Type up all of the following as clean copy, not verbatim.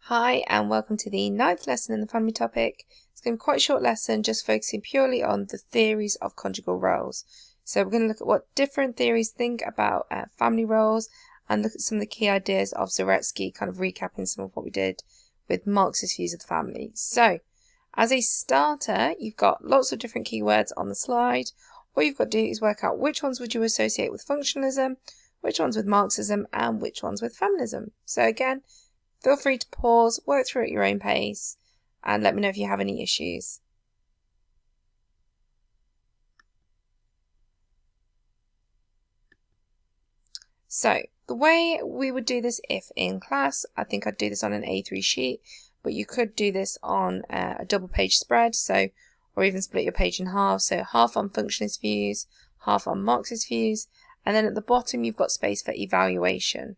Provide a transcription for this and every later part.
Hi and welcome to the 9th lesson in the family topic. It's going to be quite a short lesson, just focusing purely on the theories of conjugal roles. So we're going to look at what different theories think about family roles and look at some of the key ideas of Zaretsky, kind of recapping some of what we did with Marxist views of the family. So as a starter, you've got lots of different keywords on the slide. All you've got to do is work out which ones would you associate with functionalism, which ones with Marxism, and which ones with feminism. So again, feel free to pause, work through at your own pace, and let me know if you have any issues. So, the way we would do this if in class, I think I'd do this on an A3 sheet, but you could do this on a double page spread, or even split your page in half, so half on functionalist views, half on Marxist views, and then at the bottom you've got space for evaluation.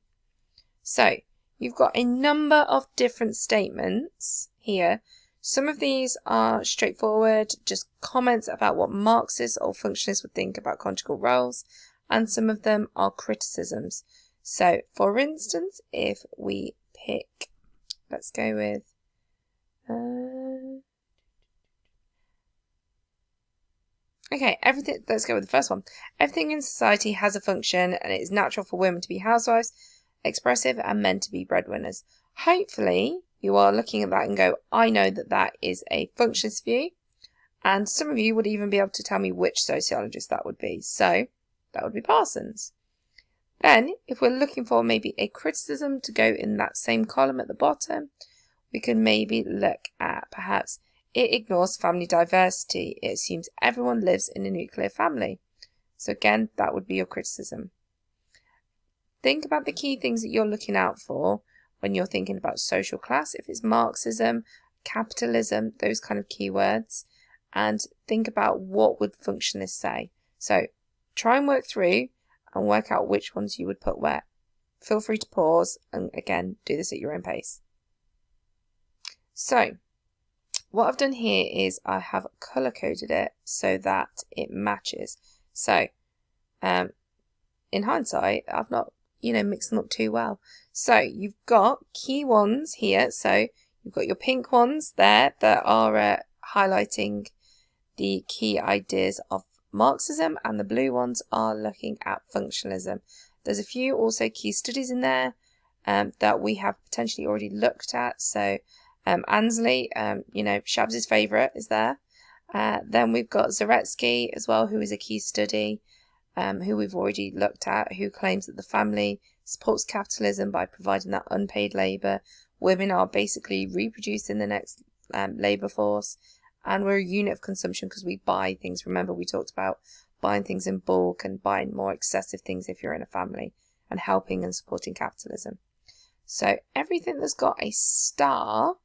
So, you've got a number of different statements here. Some of these are straightforward, just comments about what Marxists or functionalists would think about conjugal roles, and some of them are criticisms. So, for instance, if we pick, let's go with, let's go with the first one. Everything in society has a function, and it is natural for women to be housewives, expressive, and men to be breadwinners. Hopefully you are looking at that and go, I know that that is a functionist view, and some of you would even be able to tell me which sociologist that would be. So that would be Parsons. Then if we're looking for maybe a criticism to go in that same column at the bottom, we can maybe look at perhaps it ignores family diversity. It assumes everyone lives in a nuclear family. So again, that would be your criticism. Think about the key things that you're looking out for when you're thinking about social class, if it's Marxism, capitalism, those kind of keywords, and think about what would functionalists say. So try and work through and work out which ones you would put where. Feel free to pause and again, do this at your own pace. So what I've done here is I have color coded it so that it matches. So in hindsight, I've not mix them up too well. So you've got key ones here. So you've got your pink ones there that are highlighting the key ideas of Marxism, and the blue ones are looking at functionalism. There's a few also key studies in there that we have potentially already looked at. So Ansley, Shabs' favourite is there. Then we've got Zaretsky as well, who is a key study. Who we've already looked at, who claims that the family supports capitalism by providing that unpaid labour. Women are basically reproduced in the next labour force, and we're a unit of consumption because we buy things. Remember, we talked about buying things in bulk and buying more excessive things if you're in a family, and helping and supporting capitalism. So everything that's got a star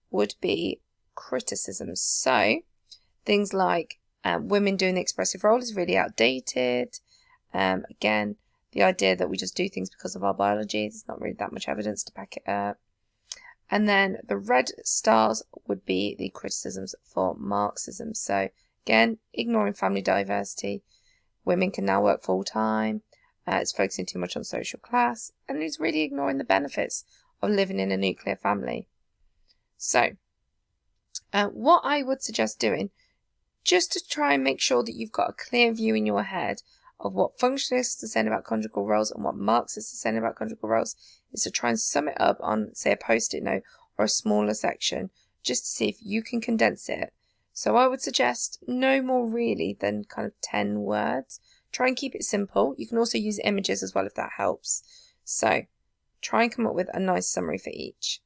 would be criticisms. So things like women doing the expressive role is really outdated. Again, the idea that we just do things because of our biology, there's not really that much evidence to back it up. And then the red stars would be the criticisms for Marxism. So again, ignoring family diversity, women can now work full time, it's focusing too much on social class, and it's really ignoring the benefits of living in a nuclear family. So what I would suggest doing, just to try and make sure that you've got a clear view in your head of what functionalists are saying about conjugal roles and what Marxists are saying about conjugal roles, is to try and sum it up on, say, a post-it note or a smaller section, just to see if you can condense it. So I would suggest no more really than kind of 10 words. Try and keep it simple. You can also use images as well if that helps. So try and come up with a nice summary for each.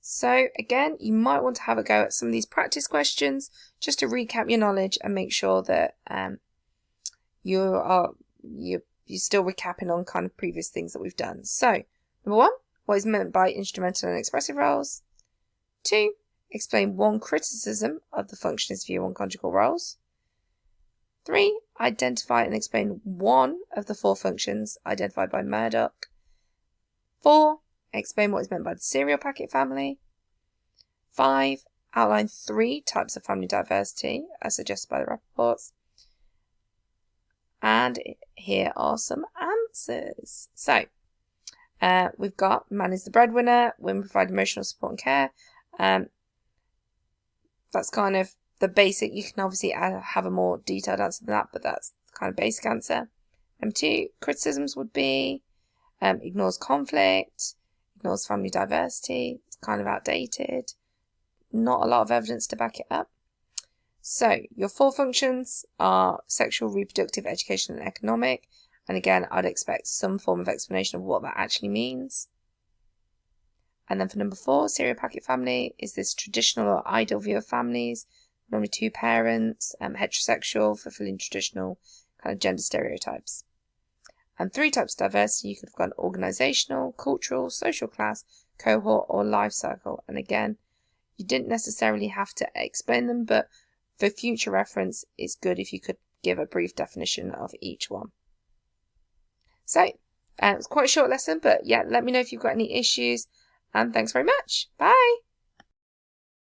So again, you might want to have a go at some of these practice questions just to recap your knowledge and make sure that you're still recapping on kind of previous things that we've done. So, number 1, what is meant by instrumental and expressive roles? 2, explain one criticism of the functionist view on conjugal roles. 3, identify and explain one of the 4 functions identified by Murdoch. 4, explain what is meant by the serial packet family. 5, outline 3 types of family diversity as suggested by the reports. And here are some answers. So We've got man is the breadwinner, women provide emotional support and care. That's kind of the basic. You can obviously have a more detailed answer than that, but that's the kind of basic answer. Number 2, criticisms would be ignores conflict, ignores family diversity, it's kind of outdated, not a lot of evidence to back it up. So your 4 functions are sexual, reproductive, educational and economic, and again I'd expect some form of explanation of what that actually means. And then for number 4, stereopacket family is this traditional or ideal view of families, normally 2 parents, heterosexual, fulfilling traditional kind of gender stereotypes. And 3 types of diversity, you could have gone organisational, cultural, social class, cohort or life cycle. And again, you didn't necessarily have to explain them, but for future reference, it's good if you could give a brief definition of each one. So, it's quite a short lesson, but yeah, let me know if you've got any issues, and thanks very much. Bye!